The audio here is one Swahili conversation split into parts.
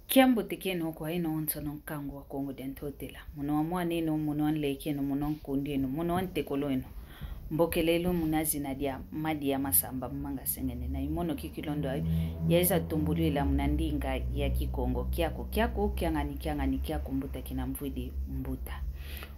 Kiambo tekeno kwa ino onso non kango wa Kongo dentotela. Muno wa mwaneno, muno wa nlekeno, muno wa nkundeno, muno wa ntekoloeno. Mbokelelo munazina dia madi ya masamba manga sengene. Na imono kikilondo ayo. Yaeza tumbulila munandinga ya kikongo. Kiako, kiangani kiako mbuta kina mvudi mbuta.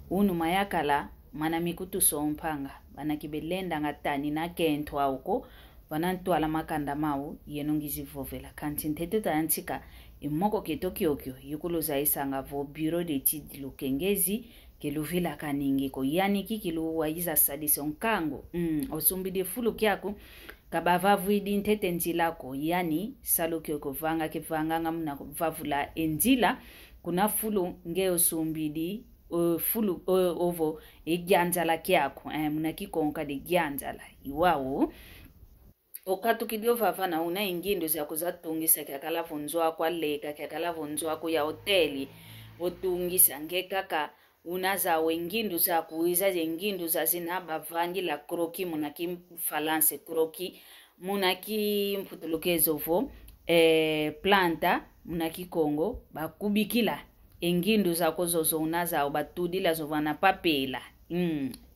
Unu mayakala manamikutu sompanga. Banakibelenda ngatani na kentwa uko. Banantu ala makanda mau yenongizi vovela. Kanti nteto taantika imoko ketokiokyo yukuluza isanga vo bureau d'études lukengezi keluvila kaningiko yani kikilu waiza sadisi onkango osumbide fulu kyako kabavavu idi ntete nzilako yani salo kyoko vanga kivanga muna vavula enzila kuna fulu nge osumbidi fulu ovo egyanzala kyako muna kikonka de gyanzala iwawo okatu kidio vavana una ingindo za kuzatungisa kakala vonzwa kwa leka kakala vonzwa kwa ya hoteli otungisa ngekaka unaza wengindu za kuiza zengindu za zinaba vangi la kroki munaki falance kroki munaki mputulukezo vo planta munaki Kongo bakubikila engindu za kozozo unaza obatudila zo vana papela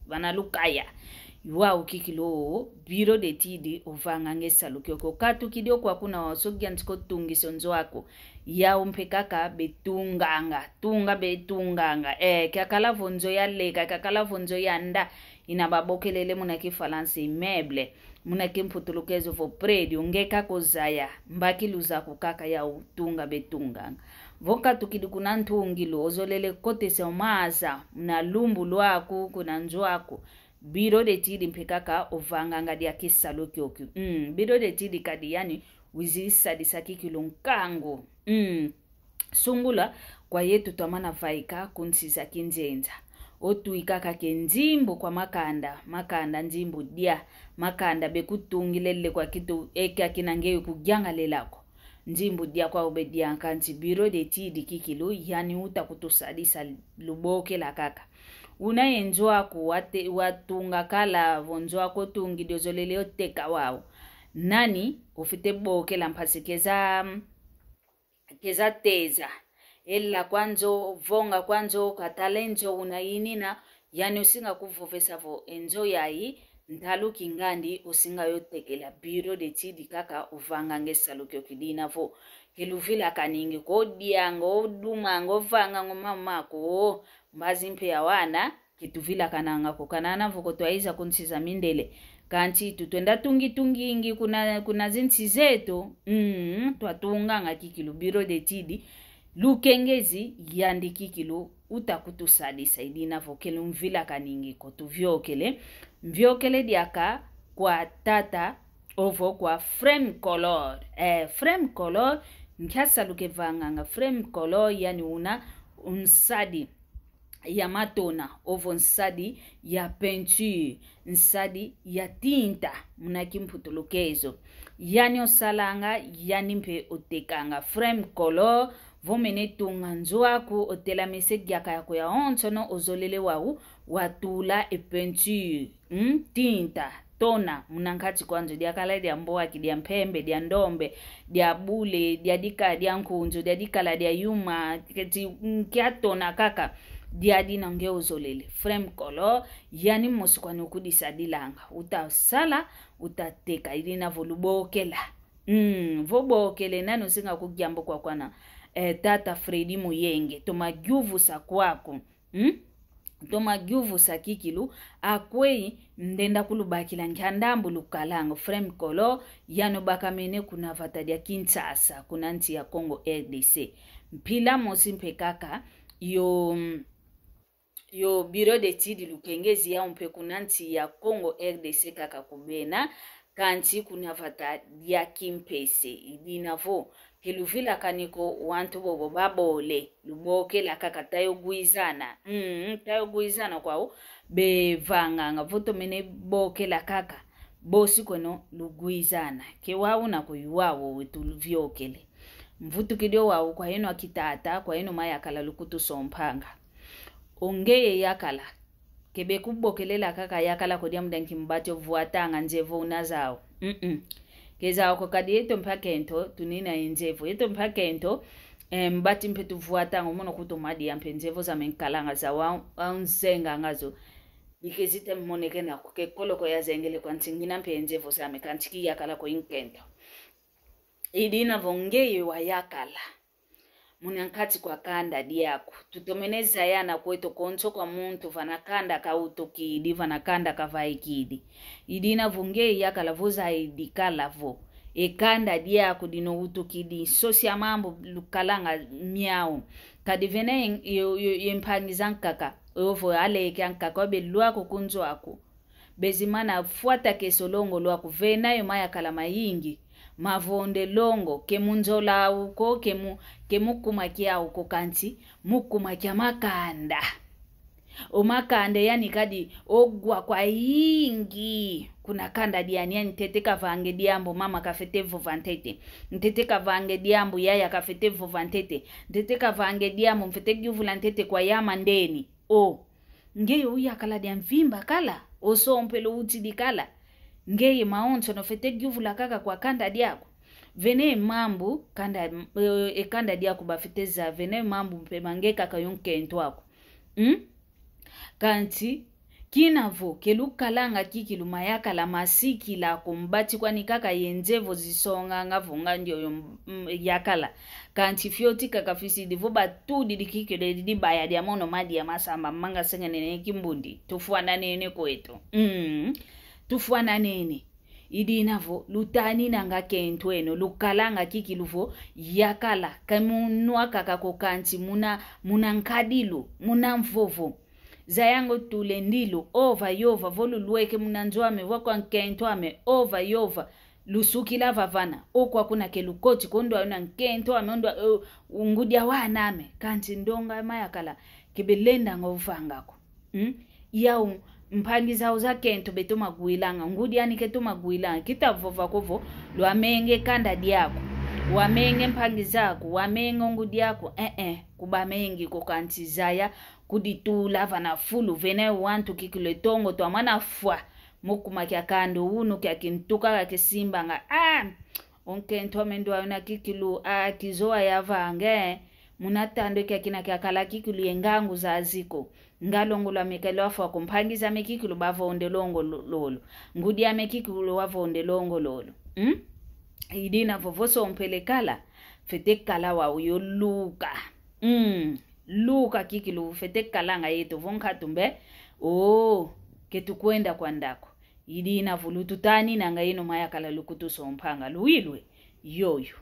vana lukaya Iwa kikilo bureau d'études ovanga ngesalo kyoko katu kidio kwa kuna wasogya ntiko tungiso nzwako ya umpekaka betunganga kakala vonzo ya leka kakala vonzo ya nda inababokelele munaki falance meuble munaki mputulukezo vo predi ungeka kozaya mbaki luza kukaka ya utunga betunganga voka tukidi kuna ntungilo ozolele kote se omaza muna lumbu lwako kuna nzwako Bureau d'études mpekaka ovanga ngadi ya kisalo kyokyo. Bureau d'études kadi yani wizisa disaki kilonkango. Sungula kwa yetu tamana vaika kunsiza kinzenza. Otu ikaka kenzimbo kwa makanda nzimbo dia makanda bekutungilele kwa kitu eka kinangeyo kugyanga lelako. Nzimbo dia kwa obedia kanti Bureau d'études kikilo yani utakutusadisa luboke la kaka. Una enjoa ku watunga kala vonjoa ko tungi dozolele oteka wao nani ufite boke la mpasikeza keza teza ella kwanzo vonga kwanzo katalenzo unainina yani usinga kuvovesa vo enjo yayi ntalu kingandi usinga yotekela Bureau d'études kaka uvanga ngesalo kyokidina vo keluvila kaningi ko diango dumango vanga ngomamako mbazi mpe ya wana kituvila kananga kukanana vukoto aiza kunsiza mindele kanti tutwenda tungi kuna zinsi zetu twatunga ngakikilu Bureau d'études lukengezi yandi kikilu utakutusadi saidina vokelu mvila kaningi kotuvyokele mvyokele diaka kwa tata ovo kwa frame color frame color nkiasa lukevanga frame color yani una unsadi ya matona ovo nsadi ya peinture nsadi ya tinta munaki mputulukezo yani osalanga yani mpe otekanga frame color vomene tunga nzwaku otela mesegiaka yako ya onsono ozolele wau watula peinture tinta tona munankati kwanzo dia kala dia mboa kidia mpembe dia ndombe dia bule dia dika dia nkunzo dia dikala dia yuma keti nkiatona kaka dia dina ngeozolele frame color yani mosikwani ukudisadilanga utasala utateka ilina volubokela vobokele nano singa kugyambo kwa kwana tata Fredi Muyenge tomagyuvu sa kwako tomagyuvu sa kikilu akwei ndenda kulubakila nkandambu lukalango frame color yano bakamene kuna vatadia Kinshasa kuna nti ya Congo RDC mpila mosi mpekaka yo Bureau d'études lukengezi ya mpe kuna nti ya Congo RDC kaka kubena kanti kuna vatadia Kimpese idinavo keluvila kaniko wantu bobo babole luboke la kaka tayo guizana kwao bevanga voto mene boke la kaka bosi kono luguizana ke wao na kuyuwao wetu vyokele mvutu kidio wao kwa hino akitata kwa hino mayakala lukutu sompanga ongeye yakala kebe kubokelela kaka yakala kodia mdanki mbacho vuatanga njevo unazao keza wako kadi yeto mpakento tunina njevo yeto mpakento mbati mpetu vuata ngomono kutomadi ya mpenzevo za menkalanga za waunzenga ngazo ikezite moneke na kuke koloko ya zengele kwa ntingina mpenzevo za mekantiki yakala ko inkento idina vongeyo wa yakala munankati kwa kanda diako tutomeneza yana kweto koncho kwa muntu vanakanda kautokidi vanakanda kavaikidi idina vongeyo yakala voza idikala vo ekanda diako dino utokidi sosia mambo lukalanga miao kadivene yempangizanka ovo aleke ankaka beluako kunzo ako bezimana fuata kesolongo lwako venayo maya kala mayingi mavonde longo kemunzola uko kemukumakia uko kanti mukumakia makanda omakande yani kadi ogwa kwa yingi kuna kanda diani yani teteka vange diambo mama kafete vovantete nteteka vange diambo yaya kafete vovantete nteteka vange diambo mfete gyuvula ntete kwa yama ndeni ngeyo uya kala dia mvimba kala oso mpelo uti dikala ngeye maonto no fete gyuvula kaka kwa kanda diako vene mambu kanda kanda diako bafiteza vene mambu mpemangeka kayunkento wako kanti kinavo kelukalanga kikilu mayaka la masiki la kumbati kwa nikaka yenzevo zisonga ngavunga ndio yakala kanti fioti kakafisi divo batudi dikikele dibaya dia mono madi ya masamba manga senga nene kimbundi tufuana nene kwetu tufuana nene idinavo lutani nanga kentweno lukalanga kikiluvo yakala kamunwa kakako kanti muna nkadilu muna mvovo zayango tule ndilo ova yova volu lueke munanzwame wakwa nkentwame ova yova lusuki lava vana okwa kuna kelukoti kondo ana nkentwame ondwa ungudia waname kanti ndonga mayakala kebelenda ngovangako yau mpangi zao za kento betoma guilanga ngudi yani ketoma guilanga kitavova kovo lwamenge kanda diako wamenge mpangi zako wamenge ngudi yako kubamengi kokanti zaya kuditula vana fulu vene wantu kikiletongo to amana fwa mukuma kya kando unu kya kintuka kya simba nga onkento amendo ana kikilu kizoa yavange munatando kya kina kya kala kikilu yengangu za aziko ngalongo la mekelo afa kumpangiza mekikilu bavonde longo lolo ngudi amekikilu wavonde longo lolo idina vovoso ompelekala fete kala wa uyo luka kikilu fete kalanga yetu vonka tumbe ketukwenda kwa ndako idina vulututani nanga ino maya kala lukutu sompanga luilwe yoyo